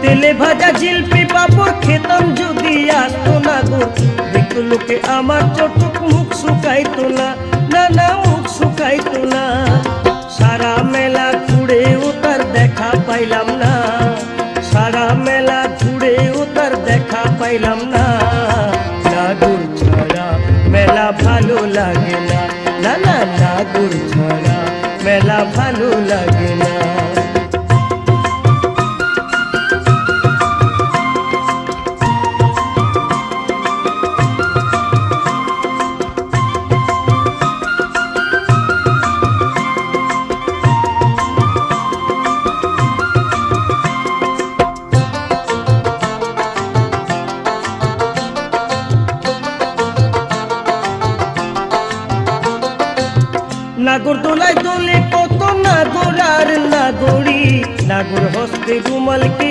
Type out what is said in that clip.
তেলে ভাজা জিলপি পাপড় খেতাম যদি আসতো না গো, দেখতো লোকে আমার চটুক মুখ শুকাইতো না, না না মুখ শুকাইতো না। সারা মেলা ঘুরেও তার দেখা পাইলাম না, সারা মেলা ঘুরেও তার দেখা পাইলাম না। নাগর ছাড়া মেলা ভালো লাগে না, না না নাগর ছাড়া মেলা ভালো লাগে না। নাগর দোলায় দোলে কত নাগর আর নাগরি, নাগর হস্তে রুমাল